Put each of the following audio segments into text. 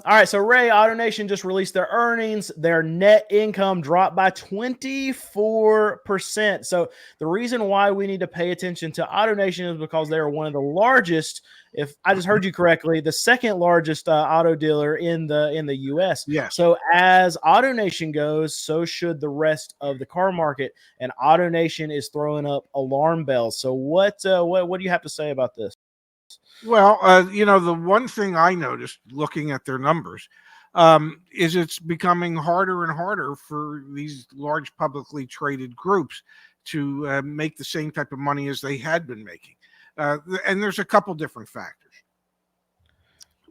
All right, so Ray, AutoNation just released their earnings. Their net income dropped by 24%. So the reason why we need to pay attention to AutoNation is because they are one of the largest, if I just heard you correctly, the second largest auto dealer in the U.S. Yes. So as AutoNation goes, so should the rest of the car market, and AutoNation is throwing up alarm bells. So what do you have to say about this? Well, the one thing I noticed looking at their numbers is it's becoming harder and harder for these large publicly traded groups to make the same type of money as they had been making. And there's a couple different factors.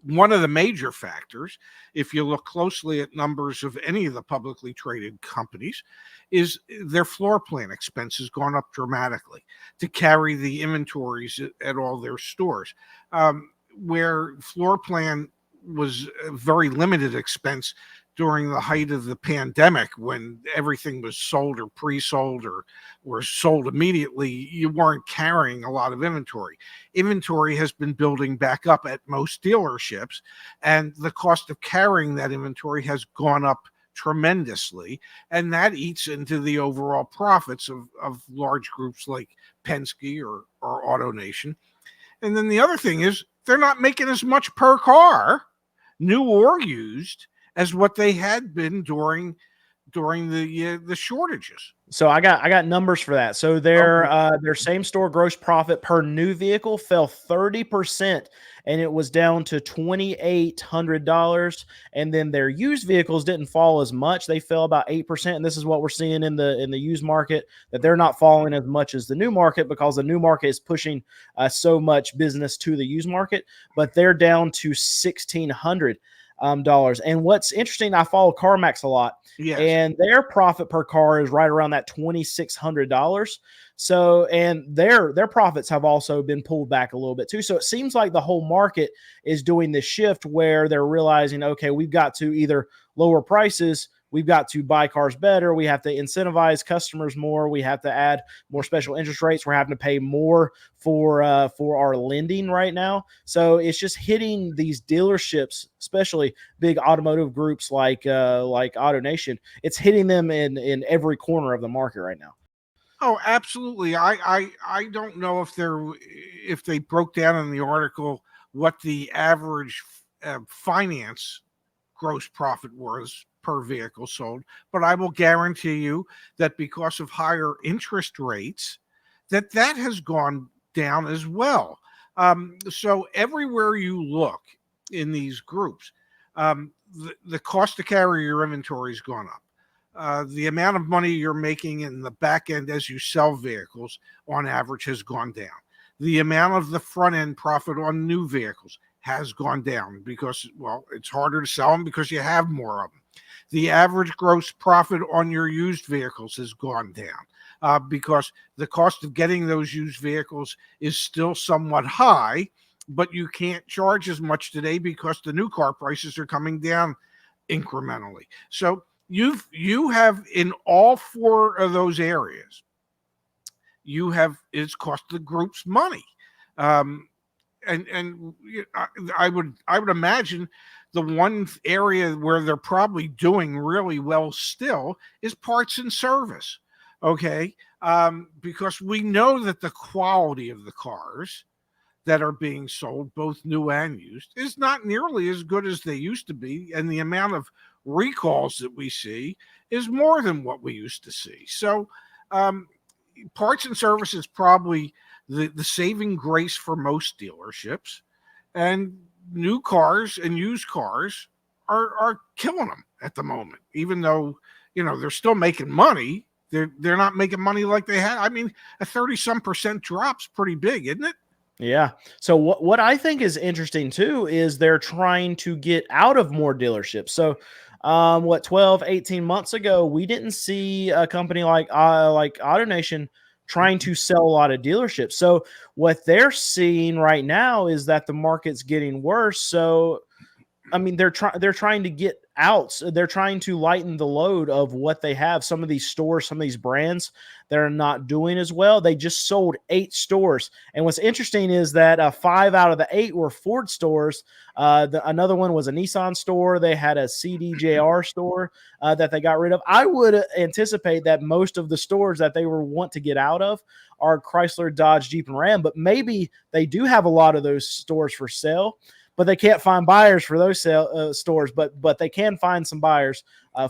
One of the major factors, if you look closely at numbers of any of the publicly traded companies, is their floor plan expense has gone up dramatically to carry the inventories at all their stores, where floor plan was a very limited expense during the height of the pandemic, when everything was sold or pre-sold or sold immediately. You weren't carrying a lot of inventory. Inventory has been building back up at most dealerships, and the cost of carrying that inventory has gone up tremendously, and that eats into the overall profits of large groups like Penske or AutoNation. And then the other thing is they're not making as much per car, new or used, as what they had been during the shortages. So I got numbers for that. So their same store gross profit per new vehicle fell 30%, and it was down to $2,800. And then their used vehicles didn't fall as much; they fell about 8%. And this is what we're seeing in the used market, that they're not falling as much as the new market, because the new market is pushing so much business to the used market. But they're down to $1,600. And what's interesting, I follow CarMax a lot, Yes. and their profit per car is right around that $2,600. So, and their profits have also been pulled back a little bit too. So it seems like the whole market is doing this shift where they're realizing, okay, we've got to either lower prices, we've got to buy cars better, we have to incentivize customers more, we have to add more special interest rates, we're having to pay more for our lending right now. So it's just hitting these dealerships, especially big automotive groups like AutoNation. It's hitting them in every corner of the market right now. Oh, absolutely. I don't know if they broke down in the article what the average finance gross profit was per vehicle sold, but I will guarantee you that because of higher interest rates, that has gone down as well. So everywhere you look in these groups, the cost to carry your inventory has gone up. The amount of money you're making in the back end as you sell vehicles on average has gone down. The amount of the front end profit on new vehicles has gone down because, well, it's harder to sell them because you have more of them. The average gross profit on your used vehicles has gone down because the cost of getting those used vehicles is still somewhat high, but you can't charge as much today because the new car prices are coming down incrementally. So you have, in all four of those areas, it's cost the groups money. And I would imagine the one area where they're probably doing really well still is parts and service. Okay. Because we know that the quality of the cars that are being sold, both new and used, is not nearly as good as they used to be. And the amount of recalls that we see is more than what we used to see. So parts and service is probably the saving grace for most dealerships, and new cars and used cars are killing them at the moment. Even though they're still making money, they're not making money like they had. I mean, a 30-some% drop's pretty big, isn't it? Yeah. So what I think is interesting too is they're trying to get out of more dealerships. So 12, 18 months ago, we didn't see a company like AutoNation trying to sell a lot of dealerships. So what they're seeing right now is that the market's getting worse. So I mean, they're trying to get out. They're trying to lighten the load of what they have. Some of these stores, some of these brands that are not doing as well. They just sold 8 stores. And what's interesting is that 5 out of the 8 were Ford stores. Another one was a Nissan store. They had a CDJR store that they got rid of. I would anticipate that most of the stores that they want to get out of are Chrysler, Dodge, Jeep, and Ram, but maybe they do have a lot of those stores for sale, but they can't find buyers for those stores. But they can find some buyers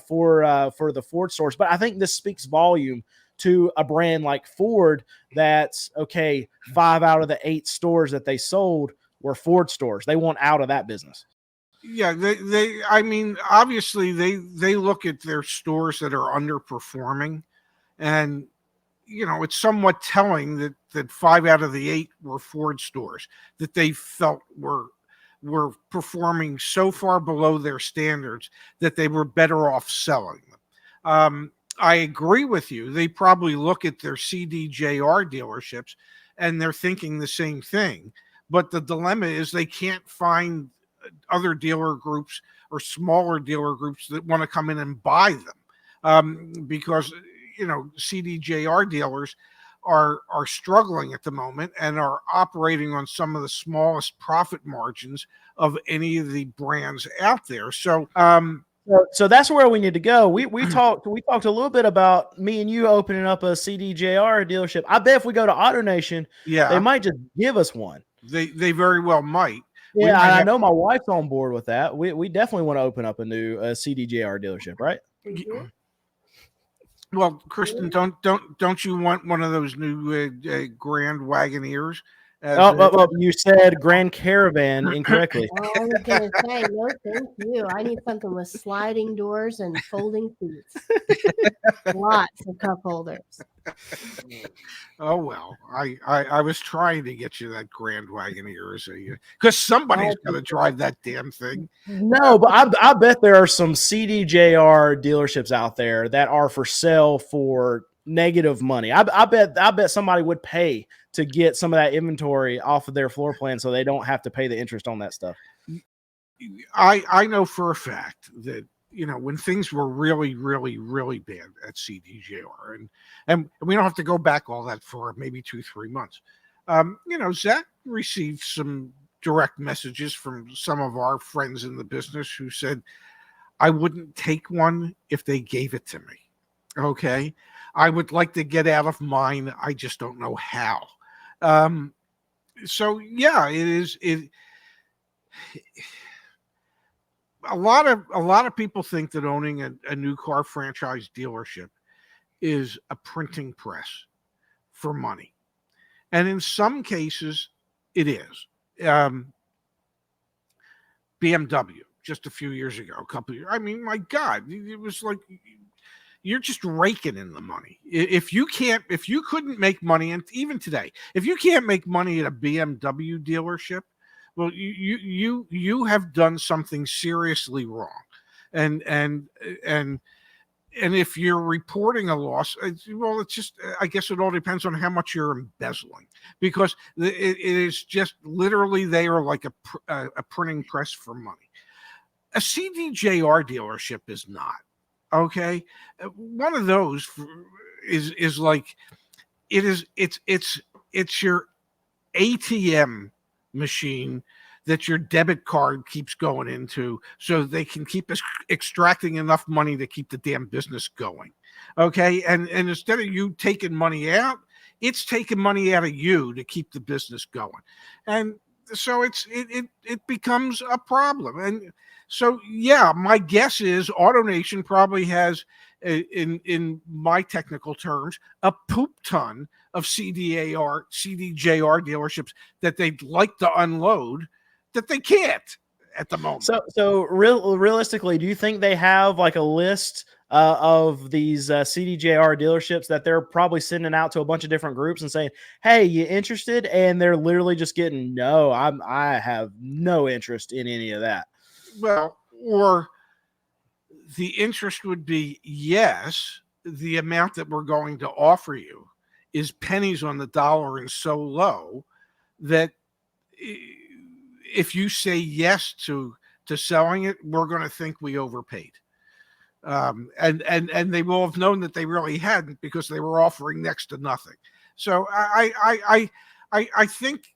for the Ford stores. But I think this speaks volume to a brand like Ford. That's okay. 5 out of the 8 stores that they sold were Ford stores. They want out of that business. Yeah, they I mean, obviously they look at their stores that are underperforming, and it's somewhat telling that 5 out of the 8 were Ford stores that they felt were performing so far below their standards that they were better off selling them. I agree with you. They probably look at their CDJR dealerships and they're thinking the same thing. But the dilemma is they can't find other dealer groups or smaller dealer groups that want to come in and buy them, because CDJR dealers are struggling at the moment and are operating on some of the smallest profit margins of any of the brands out there. So that's where we need to go. We talked a little bit about me and you opening up a CDJR dealership. I bet if we go to AutoNation, they might just give us one. They very well might. Yeah, I know my wife's on board with that. We definitely want to open up a new CDJR dealership, right? Mm-hmm. Well, Kristen, don't you want one of those new Grand Wagoneers? You said Grand Caravan incorrectly. Oh, I was going to say, no, thank you. I need something with sliding doors and folding seats. Lots of cup holders. Oh, well, I was trying to get you that Grand Wagoneer, because somebody's going to drive that damn thing. No, but I bet there are some CDJR dealerships out there that are for sale for negative money. I bet somebody would pay to get some of that inventory off of their floor plan so they don't have to pay the interest on that stuff. I know for a fact that when things were really, really, really bad at CDJR, and we don't have to go back all that far, maybe 2-3 months. Zach received some direct messages from some of our friends in the business who said, I wouldn't take one if they gave it to me. Okay. I would like to get out of mine. I just don't know how. So yeah, a lot of people think that owning a new car franchise dealership is a printing press for money. And in some cases it is. BMW just a few years ago, a couple of years. I mean, my God, it was like you're just raking in the money. If you couldn't make money, and even today, if you can't make money at a BMW dealership, well, you have done something seriously wrong. And if you're reporting a loss, well, it's just, I guess it all depends on how much you're embezzling, because it is just literally they are like a printing press for money. A CDJR dealership is not. Okay, one of those is like it's your ATM machine that your debit card keeps going into, so they can keep extracting enough money to keep the damn business going. Okay, and instead of you taking money out, it's taking money out of you to keep the business going, and so it becomes a problem. And so, yeah, my guess is AutoNation probably has, in my technical terms, a poop ton of CDJR dealerships that they'd like to unload that they can't at the moment. So realistically, do you think they have like a list of these CDJR dealerships that they're probably sending out to a bunch of different groups and saying, "Hey, you interested?" And they're literally just getting, "No, I have no interest in any of that." Well, or the interest would be, yes, the amount that we're going to offer you is pennies on the dollar and so low that if you say yes to to selling it, we're going to think we overpaid. And they will have known that they really hadn't, because they were offering next to nothing. So I think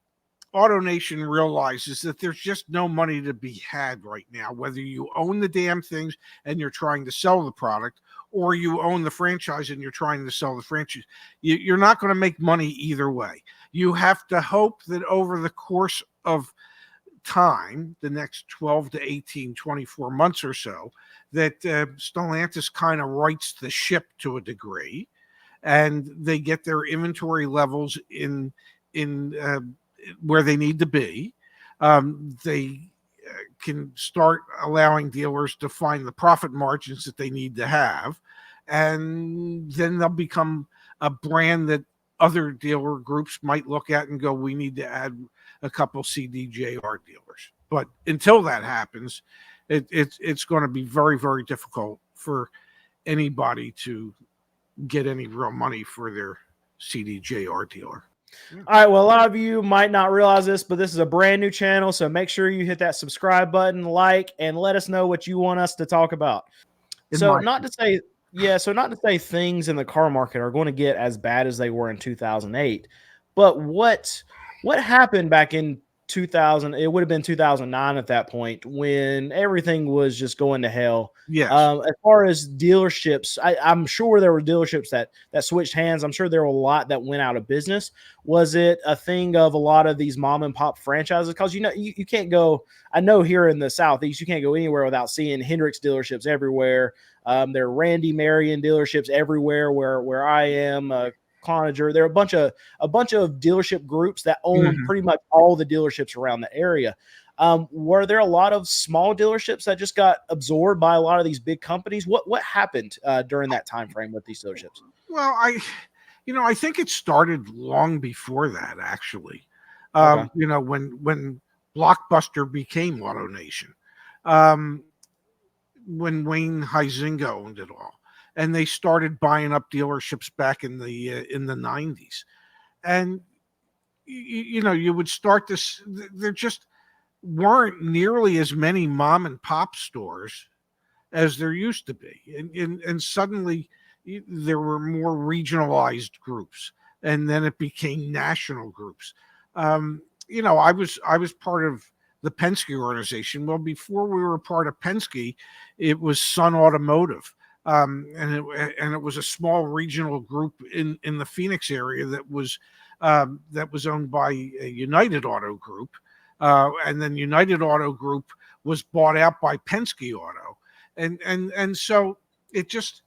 AutoNation realizes that there's just no money to be had right now, whether you own the damn things and you're trying to sell the product, or you own the franchise and you're trying to sell the franchise. You're not going to make money either way. You have to hope that over the course of time, the next 12 to 18, 24 months or so, that Stellantis kind of rights the ship to a degree, and they get their inventory levels in where they need to be. They can start allowing dealers to find the profit margins that they need to have, and then they'll become a brand that other dealer groups might look at and go, we need to add a couple CDJR dealers. But until that happens, it's going to be very, very difficult for anybody to get any real money for their CDJR dealer. All right. Well, a lot of you might not realize this, but this is a brand new channel. So make sure you hit that subscribe button, like, and let us know what you want us to talk about. So not to say things in the car market are going to get as bad as they were in 2008, but what happened back in 2000? It would have been 2009 at that point, when everything was just going to hell. Yes. As far as dealerships, I'm sure there were dealerships that switched hands. I'm sure there were a lot that went out of business. Was it a thing of a lot of these mom and pop franchises? Because you can't go. I know here in the Southeast, you can't go anywhere without seeing Hendrix dealerships everywhere. There are Randy Marion dealerships everywhere where I am. Cloninger. There are a bunch of dealership groups that own pretty much all the dealerships around the area. Were there a lot of small dealerships that just got absorbed by a lot of these big companies? What happened during that time frame with these dealerships? Well, I think it started long before that, actually. Okay. When Blockbuster became AutoNation, when Wayne Huizinga owned it all, and they started buying up dealerships back in the 90s, and you would start this. There just weren't nearly as many mom and pop stores as there used to be, and suddenly there were more regionalized groups, and then it became national groups. I was part of the Penske organization. Well, before we were part of Penske, it was Sun Automotive. And it was a small regional group in the Phoenix area that was owned by a United Auto Group, and then United Auto Group was bought out by Penske Auto, and so it just,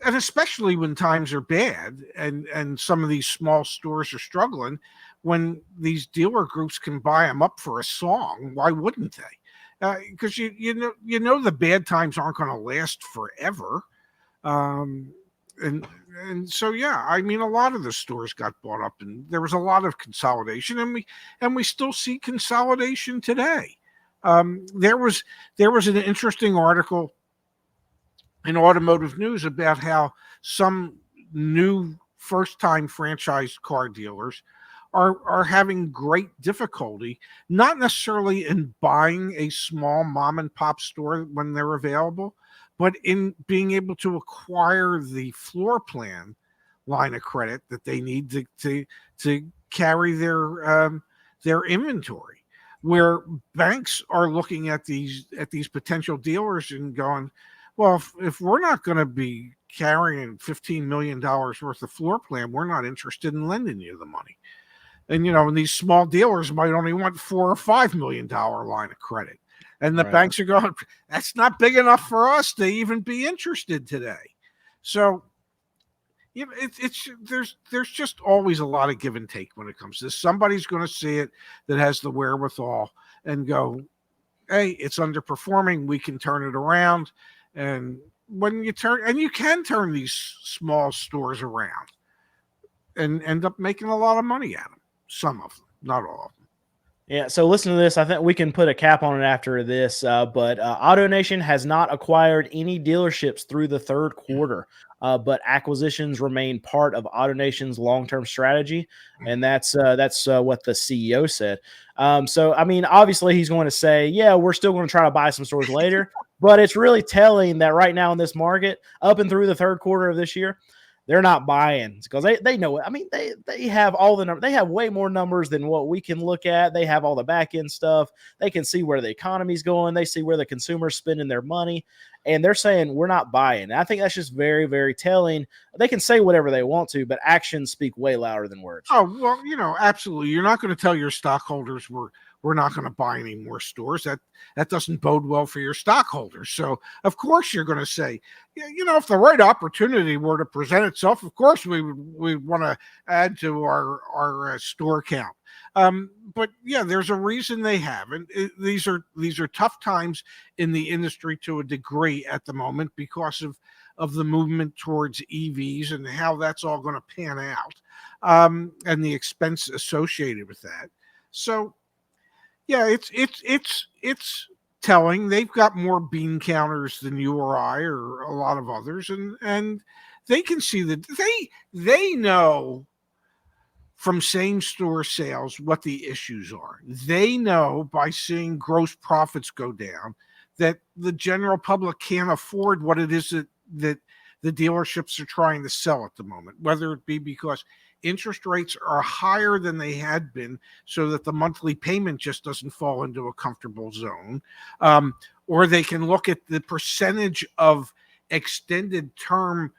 and especially when times are bad and some of these small stores are struggling, when these dealer groups can buy them up for a song, why wouldn't they? Because you know the bad times aren't going to last forever, and so I mean, a lot of the stores got bought up, and there was a lot of consolidation, and we still see consolidation today. There was an interesting article in Automotive News about how some new first-time franchise car dealers are having great difficulty, not necessarily in buying a small mom and pop store when they're available, but in being able to acquire the floor plan line of credit that they need to carry their inventory. Where banks are looking at these potential dealers and going, well, if we're not going to be carrying $15 million worth of floor plan, we're not interested in lending you the money. And, and these small dealers might only want $4 or $5 million line of credit. And the banks are going, that's not big enough for us to even be interested today. So, there's just always a lot of give and take when it comes to this. Somebody's going to see it that has the wherewithal and go, hey, it's underperforming. We can turn it around. And when you can turn these small stores around and end up making a lot of money at them. Some of them, not all of them. Yeah, so listen to this. I think we can put a cap on it after this, but AutoNation has not acquired any dealerships through the third quarter. but acquisitions remain part of AutoNation's long-term strategy, and that's what the CEO said. So, I mean, obviously, he's going to say, "Yeah, we're still going to try to buy some stores later," but it's really telling that right now in this market, up and through the third quarter of this year, they're not buying because they know it. I mean, they have all the numbers. They have way more numbers than what we can look at. They have all the back end stuff. They can see where the economy's going. They see where the consumer's spending their money, and they're saying we're not buying. And I think that's just very, very telling. They can say whatever they want to, but actions speak way louder than words. Oh, well, absolutely. You're not going to tell your stockholders we're not going to buy any more stores. That doesn't bode well for your stockholders. So, of course, you're going to say, if the right opportunity were to present itself, of course we want to add to our store count. But yeah, there's a reason they haven't. These are tough times in the industry to a degree at the moment because of the movement towards EVs and how that's all going to pan out, and the expense associated with that. So, yeah, it's telling. They've got more bean counters than you or I or a lot of others, and they can see that they know from same store sales what the issues are. They know by seeing gross profits go down that the general public can't afford what it is that the dealerships are trying to sell at the moment, whether it be because interest rates are higher than they had been so that the monthly payment just doesn't fall into a comfortable zone, or they can look at the percentage of extended term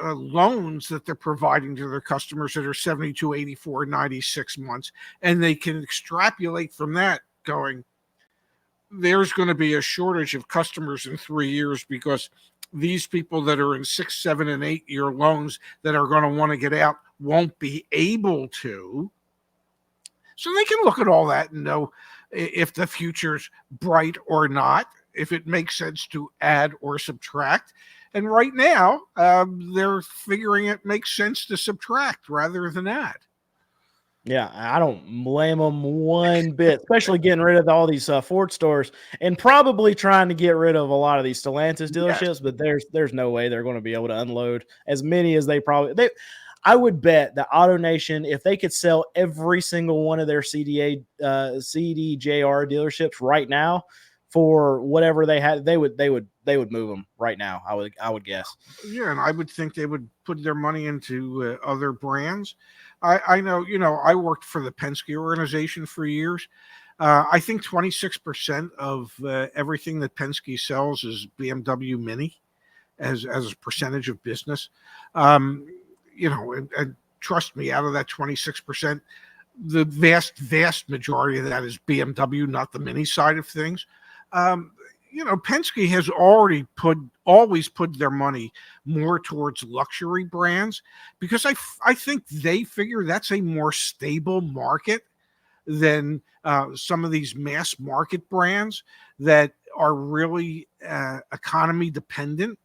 loans that they're providing to their customers that are 72, 84, 96 months, and they can extrapolate from that going, there's going to be a shortage of customers in 3 years because these people that are in 6, 7, and 8 year loans that are going to want to get out won't be able to. So they can look at all that and know if the future's bright or not, if it makes sense to add or subtract. And right now, they're figuring it makes sense to subtract rather than add. Yeah, I don't blame them one bit, especially getting rid of all these Ford stores and probably trying to get rid of a lot of these Stellantis dealerships. Yes. But there's no way they're going to be able to unload as many as they. I would bet that AutoNation, if they could sell every single one of their CDJR dealerships right now for whatever they had, they would move them right now. I would guess. Yeah, and I would think they would put their money into other brands. I know, I worked for the Penske organization for years. I think 26% of everything that Penske sells is BMW Mini as a percentage of business. And trust me, out of that 26%, the vast majority of that is BMW, not the Mini side of things. Penske has always put their money more towards luxury brands because I think they figure that's a more stable market than some of these mass market brands that are really economy dependent.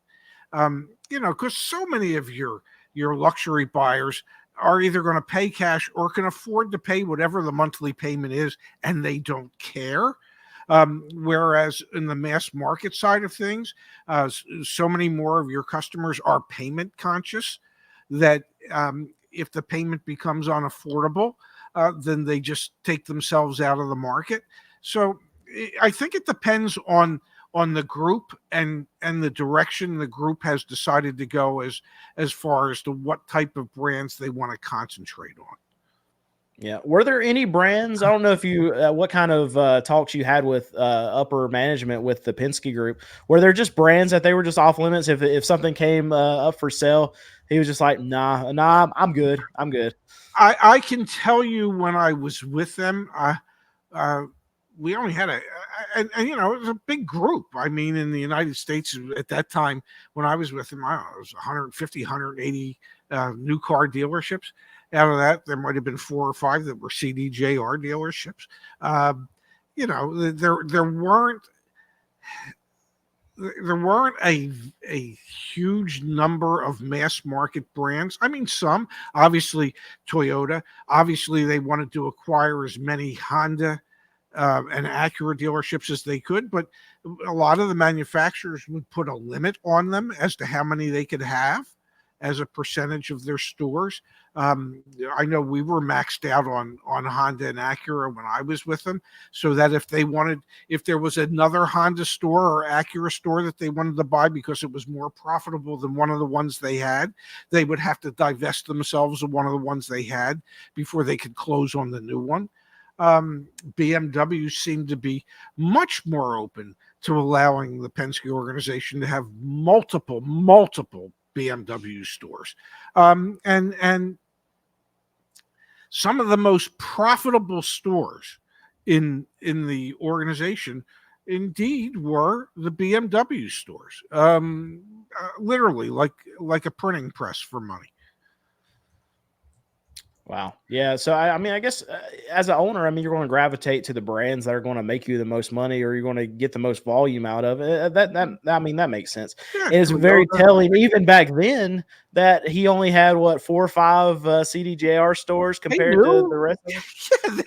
Because so many of your luxury buyers are either going to pay cash or can afford to pay whatever the monthly payment is, and they don't care. Whereas in the mass market side of things, so many more of your customers are payment conscious that if the payment becomes unaffordable, then they just take themselves out of the market. So I think it depends on the group and the direction the group has decided to go as far as to what type of brands they want to concentrate on. Yeah. Were there any brands? I don't know if you, what kind of talks you had with upper management with the Penske group. Were there just brands that they were just off limits? If something came up for sale, he was just like, nah, I'm good. I'm good. I can tell you when I was with them, we only had and it was a big group. I mean, in the United States at that time, when I was with them, I don't know, it was 150, 180 new car dealerships. Out of that, there might have been 4 or 5 that were CDJR dealerships. There weren't a huge number of mass market brands. I mean, some, obviously Toyota, obviously they wanted to acquire as many Honda and Acura dealerships as they could, but a lot of the manufacturers would put a limit on them as to how many they could have. as a percentage of their stores. I know we were maxed out on Honda and Acura when I was with them, so that if there was another Honda store or Acura store that they wanted to buy because it was more profitable than one of the ones they had, they would have to divest themselves of one of the ones they had before they could close on the new one. BMW seemed to be much more open to allowing the Penske organization to have multiple BMW stores. And some of the most profitable stores in the organization indeed were the BMW stores. Literally like a printing press for money. Wow. Yeah. So I mean, I guess as an owner, I mean, you're going to gravitate to the brands that are going to make you the most money, or you're going to get the most volume out of it. I mean, that makes sense. Yeah, It's very telling, even back then, that he only had 4 or 5 CDJR stores compared to the rest of them. Yeah,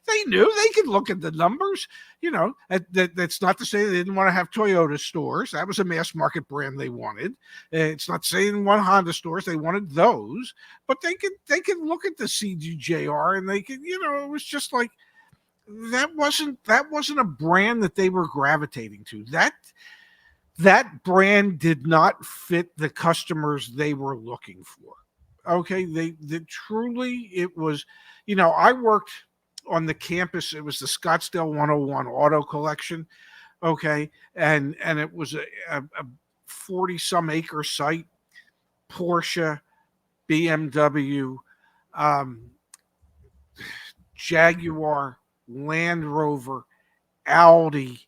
they knew. They could look at the numbers. You know, that's not to say they didn't want to have Toyota stores. That was a mass market brand they wanted. It's not saying they want Honda stores. They wanted those, but they could look at the CDJR and they could, it was just like that wasn't a brand that they were gravitating to. That brand did not fit the customers they were looking for. Okay, they truly, it was, I worked on the campus. It was the Scottsdale 101 Auto Collection. Okay, and it was a 40 some acre site. Porsche, BMW, Jaguar, Land Rover, Audi,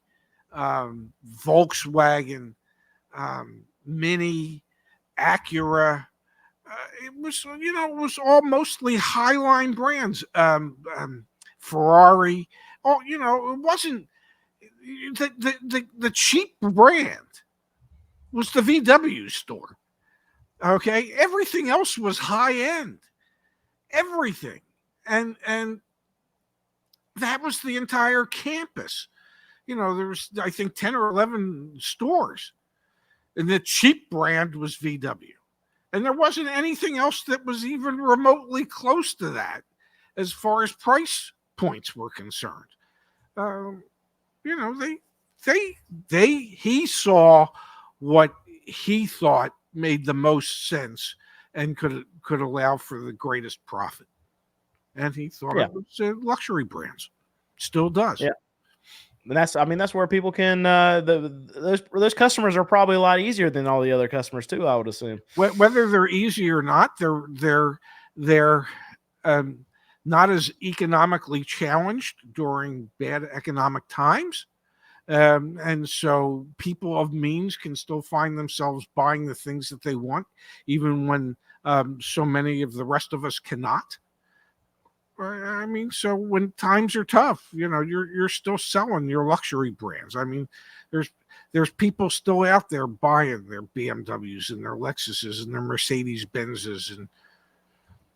Volkswagen, Mini, Acura. It was all mostly highline brands. Ferrari. Oh, it wasn't the cheap brand was the VW store. Okay, everything else was high end. Everything, and that was the entire campus. There was, I think, 10 or 11 stores, and the cheap brand was VW, and there wasn't anything else that was even remotely close to that as far as price points were concerned. He saw what he thought made the most sense and could allow for the greatest profit, and he thought it was luxury brands. Still does. Yeah. And that's where people can those customers are probably a lot easier than all the other customers too, I would assume. Whether they're easy or not, they're not as economically challenged during bad economic times. And so people of means can still find themselves buying the things that they want, even when so many of the rest of us cannot. I mean, so when times are tough, you're still selling your luxury brands. I mean, there's people still out there buying their BMWs and their Lexuses and their Mercedes Benzes, and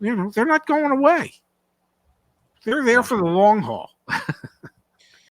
they're not going away. They're there for the long haul.